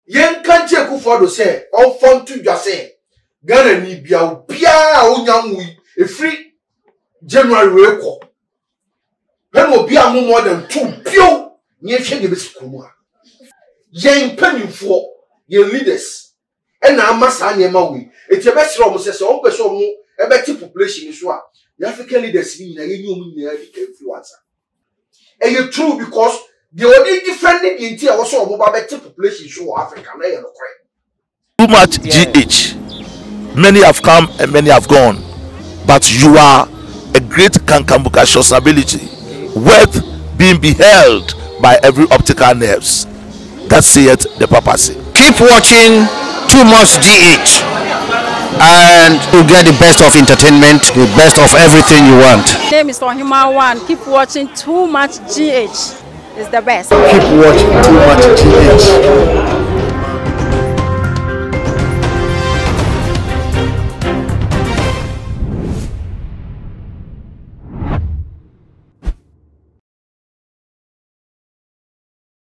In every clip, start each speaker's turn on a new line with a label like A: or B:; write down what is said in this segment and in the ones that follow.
A: yen kan che Kufuor say on fon to dwa say Ghana ni bia onyanwu e free January we ko when obi amu more than 2 bio nye hwe de besikumu a yen panimfo yen leaders e na amasa anyema we eti ebesere omo se on pese omo ebeti population so a the African leaders ni na yenyi omu ni adi ka influence e you true because the only different thing in tia was omo ba beti population so Africa na yen no kore
B: too much GH. Many have come and many have gone, but you are a great Kankambuka ability, worth being beheld by every optical nerves. That saith the papacy.
C: Keep watching Too Much GH, and you'll get the best of entertainment, the best of everything you want.
D: My name is Ohima One. Keep watching Too Much GH. It's the best.
C: Keep watching Too Much GH.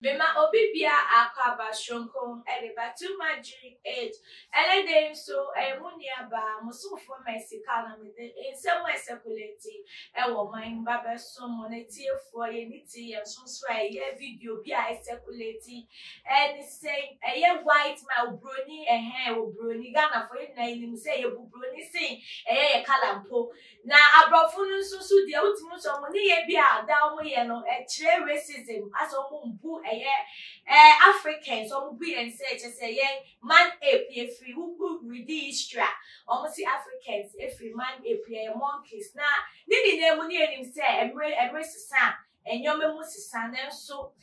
E: Bema obibia akaba shonko eleba Too Much GH elede so emunia ba musufo mesikana mede ensemu esekuleti ewo man baba so moneti efo ye niti ye sunso ye video bia esekuleti eni say eye white ma obroni obroni Ghana for ye na nim say ye bubroni say eye kalampo na abrofo nu susu de utimu so mo ni ye bia da mo ye no kire racism aso mo mbu Africans or be and say man a free who read extra almost Africans if man a monkeys now nini ne money him say emre sisan enyome mu sisan so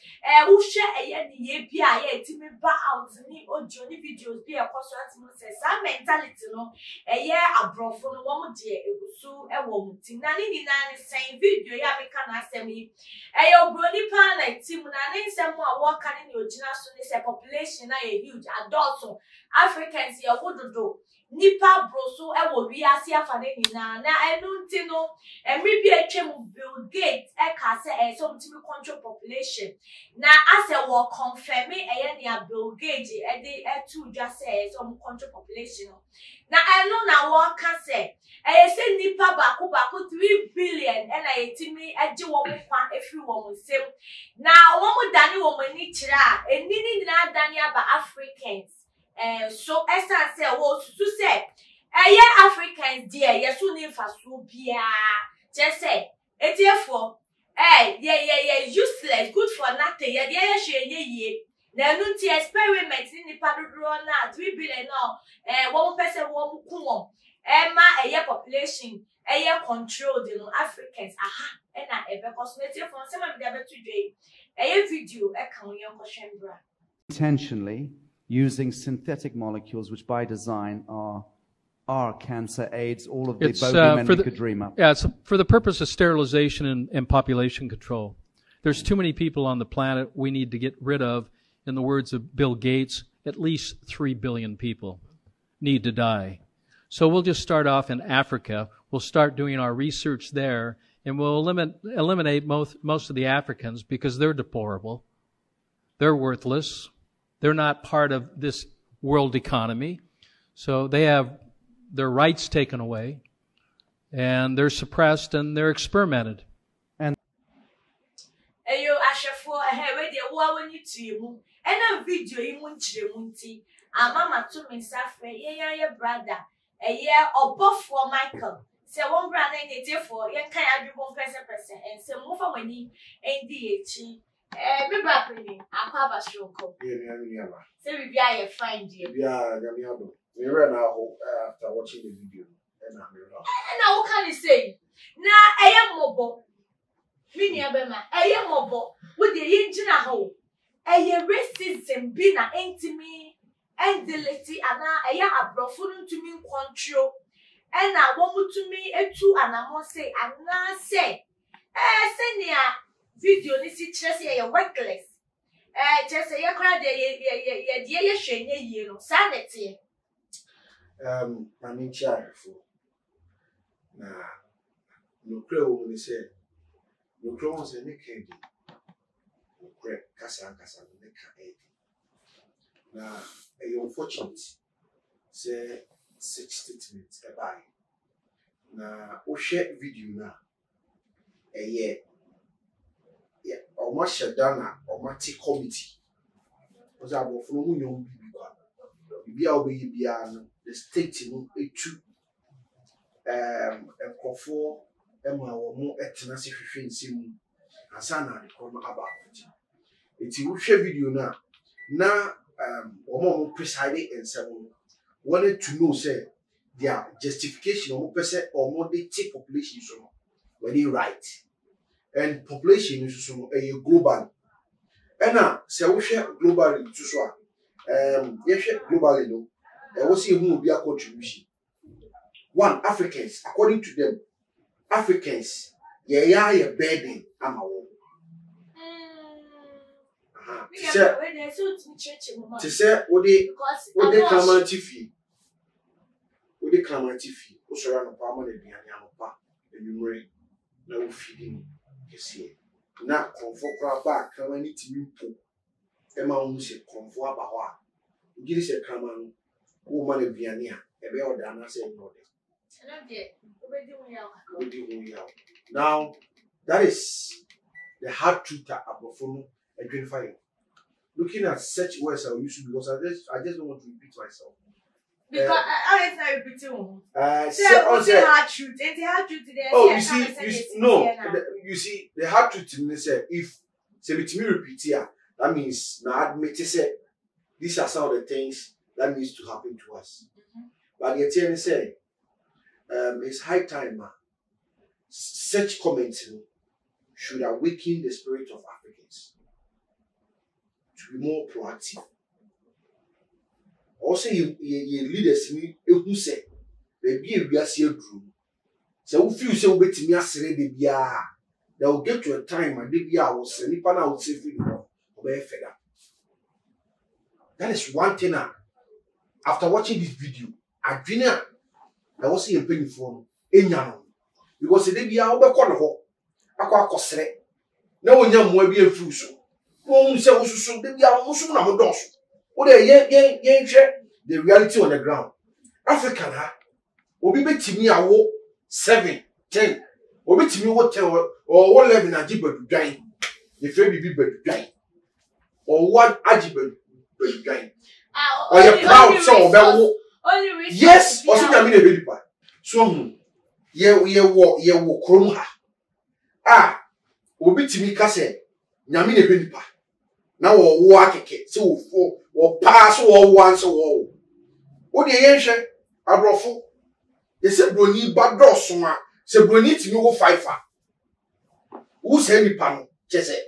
E: wo hwe ye bia ye timi ba out ni audio ni videos bia ekoso atimo say sa mentality no abrofo no wo mo de egusu wo muti na nini na say video ya meka na asem yi obroni pan like team na ne nsem a wo ka ni ogina so ni say population na huge adults Africans ye wododo nipa broso wo wiase afane nyina na enu nti no emri bi atwem Bill Gates ka say so mtimi control population na ase wo confirm ne Bill Gates de to just say so control population na enu na wo ka say say nipa baako 3 billion na yetimi age wo kwa efri wo nsem na wo mo dane wo mani kira enini na dane aba Africans so esa say wo to say Africans dear yesu ni faso bia just say etiefo useless good for nothing ye dey hwe ye na nu ti experiment ni padodro na 3 billion no one person one kumo ma population control the Africans na because etiefo some of them to do video kan yon kwhwembra
F: intentionally using synthetic molecules which by design are cancer, AIDS, all of the bogeymen we could dream up.
G: Yeah, it's for the purpose of sterilization and population control. There's too many people on the planet we need to get rid of. In the words of Bill Gates, at least 3 billion people need to die. So we'll just start off in Africa. We'll start doing our research there, and we'll eliminate most of the Africans because they're deplorable. They're worthless. They're not part of this world economy. So they have their rights taken away, and they're suppressed and they're experimented.
E: And ayo ashafo we dey wo awani tuimu ena video yi mu nchire mu nti amama to me safre ye brother obofo Michael se won bra na netefo ye kan adwebo person and se mo fa mani ndi echi me bra peni akwa bashonko se we bia ye find you
A: bia nyame ado we ran now after watching the video and
E: what can you say na mobo mini abema mobo we dey yinjina ho racism bi na intimi endeleti ana abrofo ntumi control na wo mutumi etu anamo say ana say senia video ni si kire say worthless just say kra de ye hwenye yie no sanity
A: I mean charifo na no kre wo ni say no kre wo say ne kedi no kre kasa ne ka edi na a unfortunate say such statement about na o share video na yeah almost shut down almost committee was about for no young people the state to and for Emma or more ethnicity sim Asana the corner about it. It's a video now or more precisely and seven wanted to know say their justification or percent or more they take population so when they right and population is so a global and now say we share globally to so yes globally no I will see who will be a contribution. One, Africans, according to them, Africans, yeah, burden, I'm a woman. To say, what they clamant fee. What they clamant fee, who surround a permanent behind Yamapa, and you bring no feeding, you see. Not comfort back, clamant to me, Emma almost said, comfort about what. You say, clamant, woman of Viania, a bear than I say, no. Now, that is the hard truth about phone identifying. Looking at such words I use because I just don't want to repeat myself.
E: Because I is not repeating. Say hard truth. It's hard truth today.
A: Oh, you see, the hard truth to me say if say me repeat here, that means now admit say these are some of the things that needs to happen to us. But the attorney say. It's high time such comments should awaken the spirit of Africans to be more proactive. Also, you leaders who say, baby, we are here true. So, if you say, wait to me, I say, they will get to a time and they will say, Nipana will say, that is one thing. After watching this video, I didn't. I was seeing penny for Enyano because the baby are over corner. Aqua cosre. No one young will be a fruit. Won't say also the are also not a dose. What a yen share the reality on the ground. African will be to me a walk 7, 10, or be to me what tell or what 11 a jibber to gain. If you be to gain or what a jibber to gain. Or you're proud so yes, or something I mean a baby part. So, ye walk chrome ha. Obi to me case, Yamina baby part. Now, or walk it, so or pass or once or what the ancient Abrofo. They said, Brony bad dorsuma, said Brony to no fifer. Who's any panel? Just say.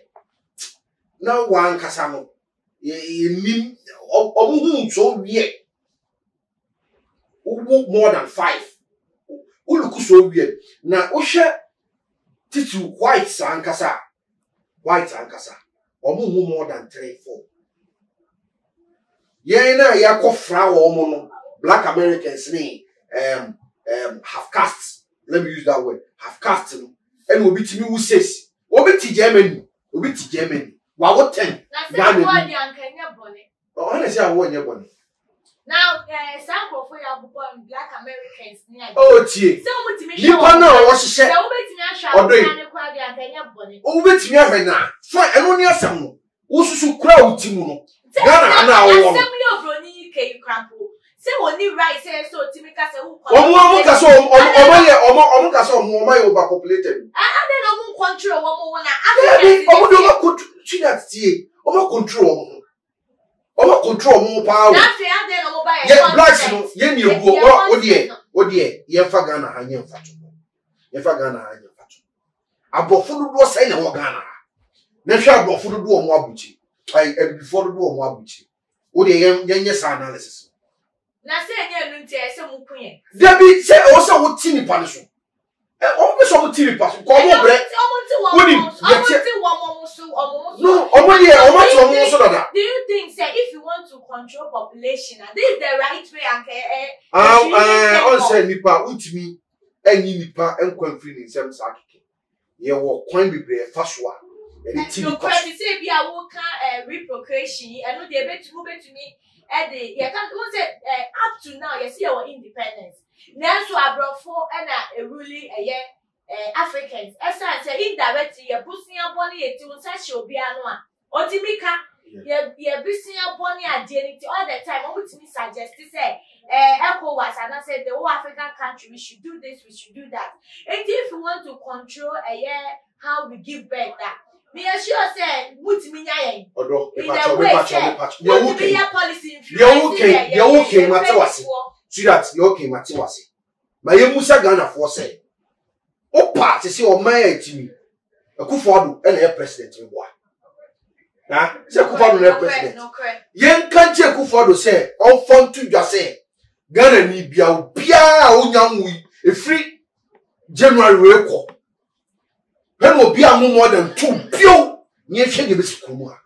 A: Now, one Casano, ye mean, or so weird. More than 5. Who look so weird. Now, Osha Titu white sankasa. Or more than 3, 4. Yena yako flower or mono. Black Americans name half castes. Let me use that word. Half castes. And will be to me who says, Obiti Germany. What 10? Oh, honestly, I want your bonnet.
E: Now, sample for your born Black Americans.
A: Oh, tea. You know what she said. Over to me now. Fine, and only a sum. Also, crowd Timuno. Ghana now.
E: Say only right says so Timika.
A: My overpopulated.
E: I don't control one.
A: Over control. Over control more power. Yeah, blacks, yen you go, oh dear, Yefagana, and Yefagana. Abofudu was saying Ghana. Nesha Bofudu Mwabuchi. I before the Mwabuchi. Oh, the young analysis.
E: Now say, some queen.
A: There be say also what teeny punishment. Always some teeny punishment. Call more bread. No,
E: do you think, say, if you want to control population, this is the right way?
A: I say Nipa, with me, and Nipa, and confident in some sake. You will coin be brave, Fashua.
E: And you can say, be a worker, reprocreation, and no, they bet to move it to me. Eddie, you can't say up to now, you see our independence. Now, so I brought for and a really a year Africans. As I say, indirectly, you're boosting your body, it will say she'll be a one. Otimika, you're boosting your body identity all the time. What would me suggest to say? ECOWAS, and I said the whole African country, we should do this, we should do that. And if we want to control a year, how we give birth, that me assure say, put me in a way, put me a policy influence.
A: You're okay, Matawasi. See that, you're okay, Matawasi. My Musa Ghana for say, oh, part to see or my to me. A Kufuor and a president. Nah, say Kufuor and a president. Yen can't take Kufuor say, all fun to just say. Ghana ni bia onyamui e free January we ko when obi am more than 2 bio ni ehwe de besikumu a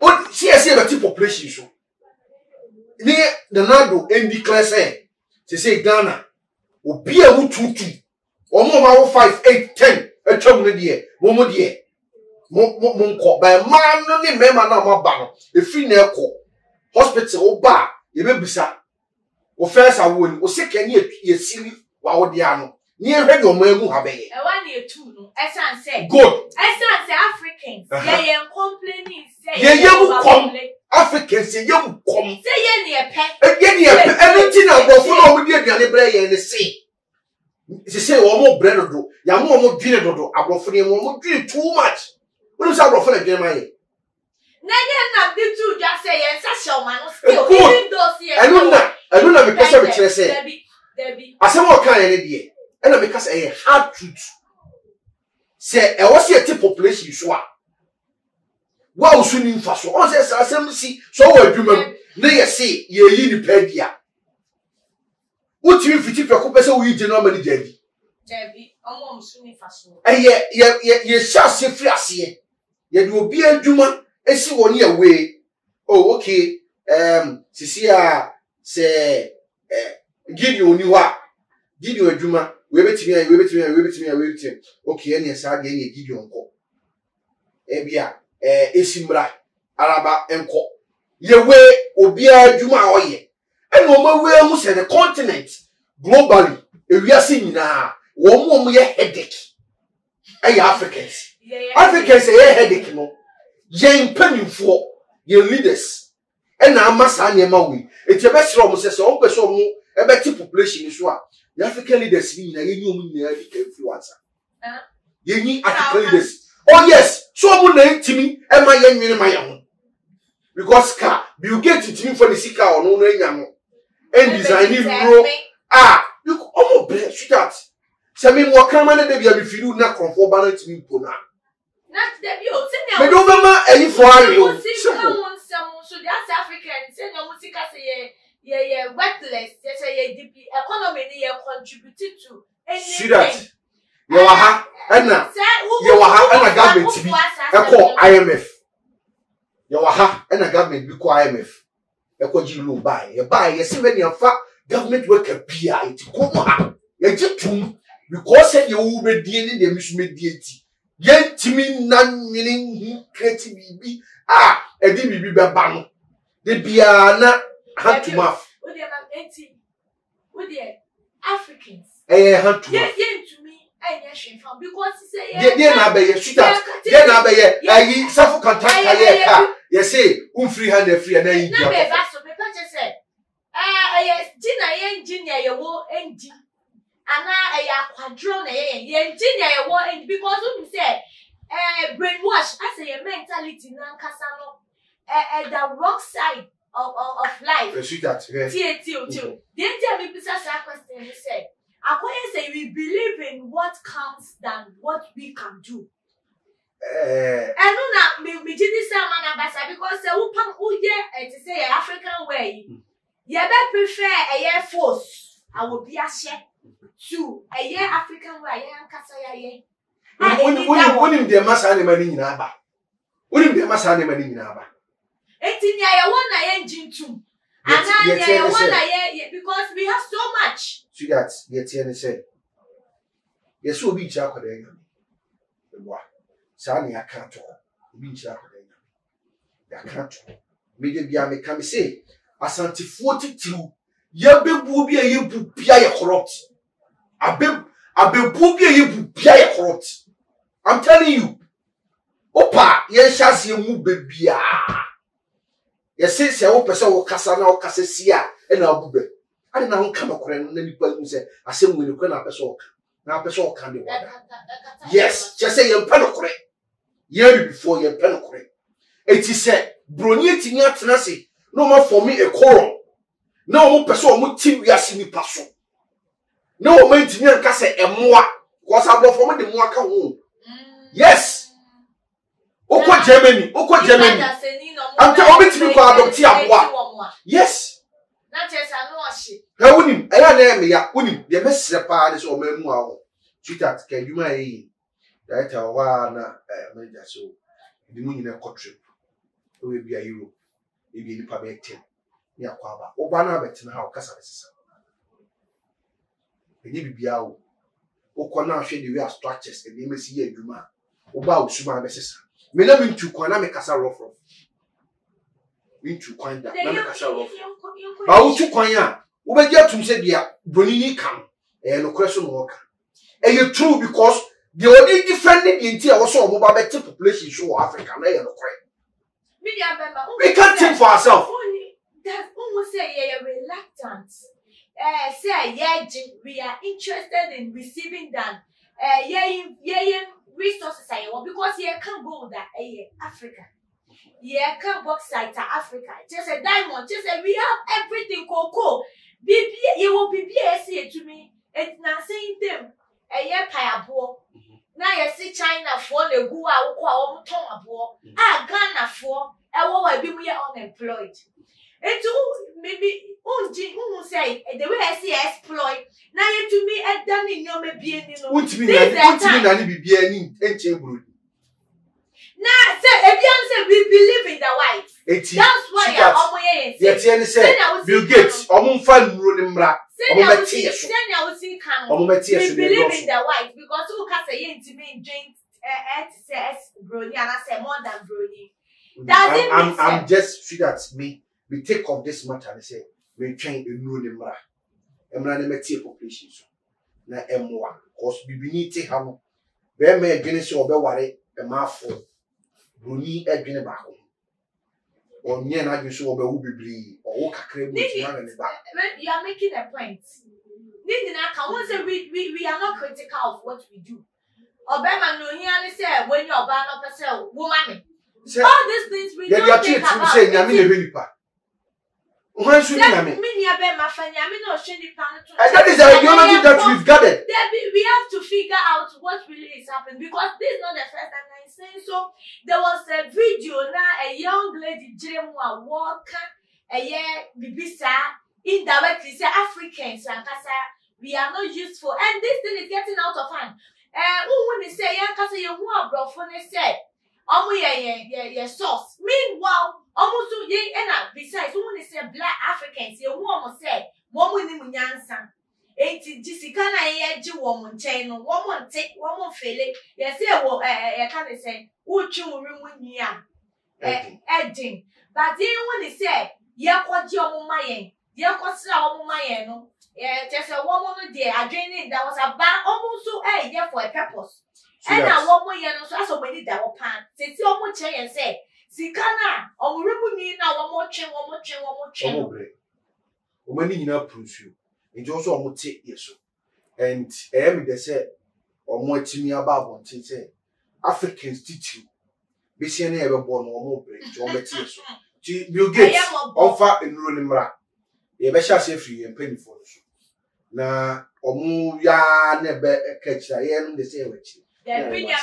A: o see the population so ni the nado and declare say Ghana obi a wo tutu omo ma wo 5 8 10 atwam ne de mo de mo nko ba man no ni mema na mo ba no e free na ekọ hospital ba ye bebisa o first awon o second ye siri wa wo dia no ni ehwe de o ma egu ha be ye
E: e wa na etu no esan say
A: good
E: esan say Africans ye complaining say
A: ye kom Africans ye kom
E: say ye ne epe
A: anything about for no we aduane bre ye ne say o mo bre do ya mo dwine do abrofo ne mo dwine too much we no say abrofo na dwine ma ye
E: na the two just say yes, show man still even those here.
A: I don't know because of it say. Debbie. I say what kind of idea. And because a hard truth. Say I was here population so. Wa usuni mfaso. On say assembly so we adwuma. Na ye say ye yi ni pedia. Utimi fiti peko pese wo yi general manager bi.
E: Debbie, omo usuni mfaso.
A: Ye sha se free ase. Ye de obi adwuma esi woni away. Oh, okay. Sisia say Gideon ni wa. Gideon adwuma. We betimi. Okay, any sa de ye Gideon ko. Ebia esimra araba enko. Ye we obi adwuma oye. And no ma we hu say the continent globally ewiase nyina wo mo ye headache. Ay Africans. Africans say headache no. Yen panimfo ye leaders and na amasa nyema we eti ebesro mo se on peso mo ebeti population so a the African leaders ni na yenyi omu ni influencer yenyi African leaders oh yes so mo na ntimi e ma yenwene ma ye because ka Bill Gates ntimi for the sika ono no anya no and design ro you omo bre shoot that se me mo kama na de bia me firu na konfo ba na ntimi po na
E: not the view.
A: Me do mama any for you.
E: So that's African. Say no music say ye worthless. Say ye economy ni ye contributed to anything.
A: See that? You ha na. You ha na government bi. Eko IMF. You ha na government bi ko IMF. Eko ji loan buy. You buy you see when you fa government worker bia it come ha. You jitum because say you will be dealing the mismediate. Yen timi na nwini creative bibi edi bibi beba no de bia na hand to mouth
E: wo de ma enti wo de Africans
A: hand to mouth
E: yen to me enya hwenfa because say
A: ye na be ye shoot out ye na be ye ayi safu contact ye ka ye say free hand free na yin
E: na be ba so be pa che say ye gina ye engineer ye wo endi ana quadron ye engineer ye wo and because you say brainwash as a mentality na nkasa no the wrong side of life
A: see that
E: tio then tell me bisa sa question you say akoye say we believe in what counts than what we can do and no na me did this man abasa because say who pam who ye to say African way ye be prefer a force I will be a share to a year African way, I am Casaya.
A: When the massa money in Abba. When the massa money in Abba.
E: 18 year one I engine too. And I one because we have so much.
A: See that, yet say. Yes, will be Jacodena. Sani, I can't talk. Be Jacodena. I can't talk. Media bia me can say Asante 42 Yabebu bia yebu bia ye corrupt. Abebu bia yebu bia ye corrupt. I'm telling you. Opa ye shas ye mu bebia. Ye say se wo pese wo kasa na wo kasa sia e na obube. Ade na ho ka nokore na nipa mu se asem we nokore na pese wo ka. Na pese wo ka de wo. Yes, just say ye mpa nokore. Ye before ye mpa nokore. Eti se broni etimi atena se no ma for me a quorum. Na wo pese wo mu ti wiase ni paso. Na wo ma etimi anka se emoa. Because abo for me de mo aka ho. Yes. Oko Germany. I'm telling you, me ko adopt aboa. Yes.
E: Na chesa no ohye.
A: Ha wonim, eya na me ya, wonim, de mesre pa de so o ma mu awo. Twitter ka dwuma yi. Director wa na manager so. Di mu nyina ko trip. O we bia Europe. E bi ni pa be 10. Ni akwa ba. O ba na betina ha o kasa besisa. Enye bibia o. O ko na hwe the way structures e dey mesi ye adwuma. O ba o suma besisa. Me na me ntu kwa na me kasa rough. Me ntu kwa da na me kasa rough. Ba o tu kwan a wo be dia tum se bia broni ni kam. No kweso no ka. E true because the only different in the also mobile better population show Africa na no kwe. We can't think for ourselves.
E: That almost say you're reluctant. Say we are interested in receiving that. Resources because you can't go that Africa. You can't box site Africa. Just a diamond. Just a we have everything. Cocoa. You will be say to me. It's not saying them. Payabo. Now you see China for the go out tongue Ghana for I will be unemployed. It's maybe say the way I see exploit. Now you to me at done in your maybe now say we believe in the white. That's why I'm saying
A: Bill Gates fan running
E: we believe in the white because who can say to me drink brony and I say more than brony.
A: I'm just sure that we take of this matter and say we train a new limra. Emra ne metie population so. Na emwa cause bibini te ha no. Be me adwene se obeware e mafo. Brony adwene ba ho. Onye na adwene se obewu bibli owo kakra bu ti na ne ba.
E: You are making a point. We are not critical of what we do. Obama no here say when you oba no person woman. All these things we don't think about.
A: And that is the ideology that we've gathered.
E: We have to figure out what really is happening because this is not the first time I'm saying so. There was a video now, a young lady Jeremua walking a year Bibisa indirectly say Africans and we are not useful and this thing is getting out of hand. When they say Kasa you bro when they say source. Meanwhile, almost besides, when they say black Africans, you want to say, one with him Yansan. Jessica, I had you woman chain, one take, one fail it. Yes, I can't say, what you room with me, adding. But then when they say, what your my what's our my just a woman there, I drained that was a bad almost so for a purpose. And now one more year, so many that were pan. Since you almost say and say, Sikana, or remove me now one more chain.
A: Many proves you. And you also almost take yes. And they said, or more to me about one thing say, Africans teach you. Be seen ever born or more break, or materials. You get offer in ruling bra. You better say free and penny for us. Now, or ya never catch I am the same with you.
E: There be my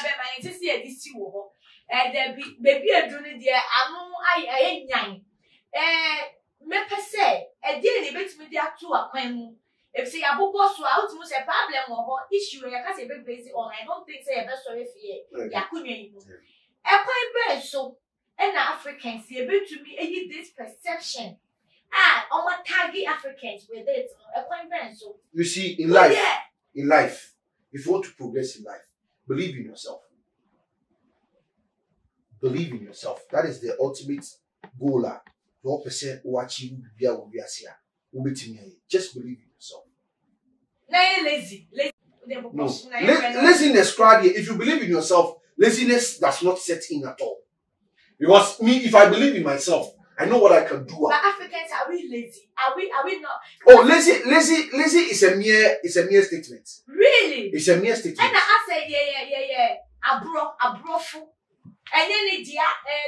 E: to see a DC war. There be baby a journey there. I ain't young. Me per se, a deal in bit with their 2 acquaintance. If say a book was out, most a problem or issue, I can't say big basic on. I don't think say a best story for you. A quite so, and Africans, you bet to me this perception. On what target Africans with it, a quite so.
A: You see, in life, if you want to progress in life, believe in yourself. Believe in yourself. That is the ultimate goal 1% or achieve bia will be asia. Just believe in yourself.
E: Lazy.
A: No. Laziness, crowd here. If you believe in yourself, laziness does not set in at all. Because me, if I believe in myself, I know what I can do.
E: But Africans, are we lazy? Are we not?
A: Oh, lazy is a mere statement.
E: Really?
A: It's a mere statement.
E: And I say, yeah. Abrofu. And then the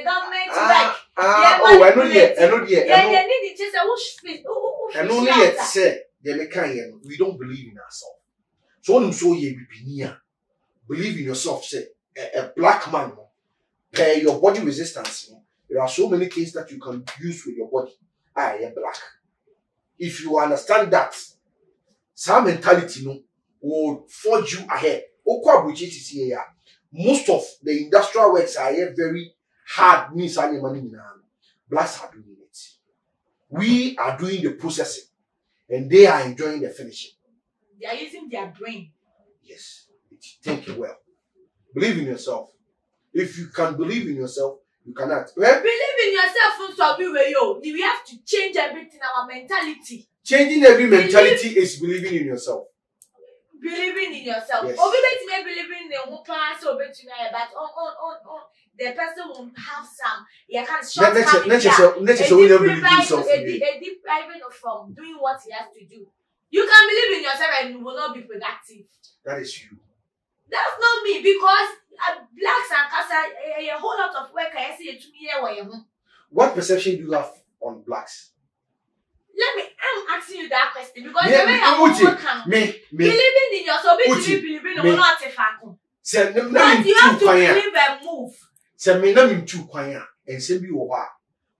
E: government work.
A: I know the.
E: Yeah, need just a whoosh.
A: And only yet say, we don't believe in ourselves. So when you show ye believe in yourself, say a black man, pay your body resistance. There are so many things that you can use with your body. I am black. If you understand that, some mentality will forge you ahead. Most of the industrial works are very hard. Blacks are doing it. We are doing the processing, and they are enjoying the finishing.
E: They are using their brain.
A: Yes. Think well. Believe in yourself. If you can believe in yourself, you cannot. Well,
E: believe in yourself, we have to change everything, our mentality.
A: Changing every mentality is believing in yourself.
E: Believing in yourself.
A: Yes.
E: Believing in the plans, but the person will have some. You can depriving from doing what he has to do. You can believe in yourself and you will not be productive.
A: That is you.
E: That's not me, because blacks and Kasa, a whole lot of work I see to me here.
A: What perception do you have on blacks?
E: I'm asking you that question because the way I believing in yourself, believing in not a fact. But you have to believe and move.
A: Say me na me too kwanya and say be over.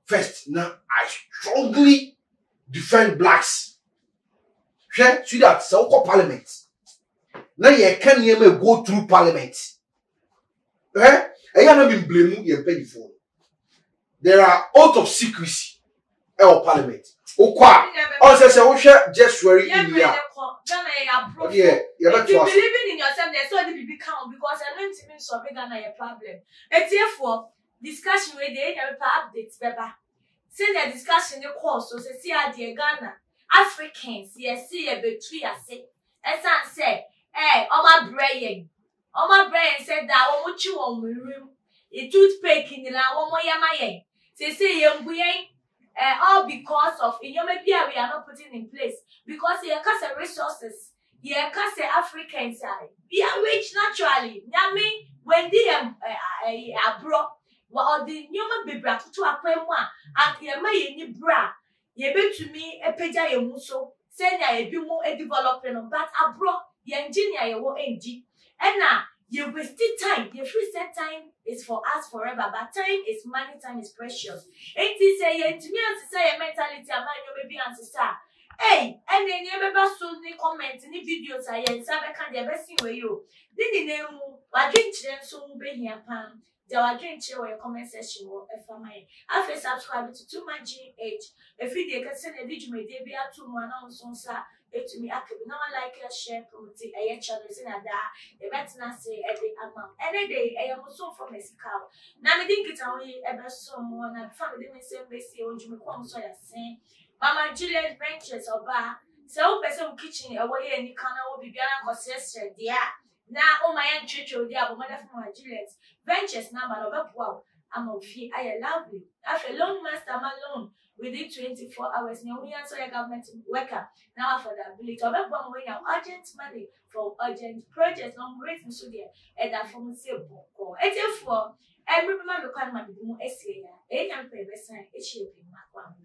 A: First, now I strongly defend blacks. See that so parliament. Now you can go through parliament. I have been blaming you pay for. There are oath of secrecy in parliament. Okwa. Just very in here.
E: If you believing in yourself, there's so many people count because I don't even solve a problem. It's therefore discussion where they have updates, Beba. Say the discussion the course, so say the Ghana Africans, yes, see a between us. As say, my brain said that what you want room, a toothpick in the land, one more yamaye. Say, young all because of in your maybe we are not putting in place because you have resources, you have Africans we are rich naturally. Yami when they abroad or the human be brought to a quema and you may any bra, you bet to me a peja ye muso, send a be more a development but abroad the engineer you will end and now you wasted time. Your free set time is for us forever, but time is money, time is precious. Ain't it say to me as say a mentality a man you may be answer. Hey, and then you remember soon the comments in the videos I and some can the best thing with you. Didn't name I drink so be here pan. There are drink your comment section or FMI. After subscribe to Too Much GH. If you can send a video, may they be up to one on Sonsa. To me, I could no one like a share promote a channel in a da, a better say every amount. Any day, I am also from Mexico. Now, I think it's only ever someone and family in the same way, or you come so I say, Mama Juliet Ventures or bar, so person kitchen away and you can't be beyond concession, dear. Now, oh, my aunt Chicho, dear, but mother from my Juliet Ventures number of wow. I'm of fee, I love you. After a long master, my loan. Within 24 hours, now we answer your government worker. Now for the ability of one way now urgent money for urgent projects, non great and so there, and that from say book or for every man requirement more essay, and I'm pay the sign, it's shaping my one.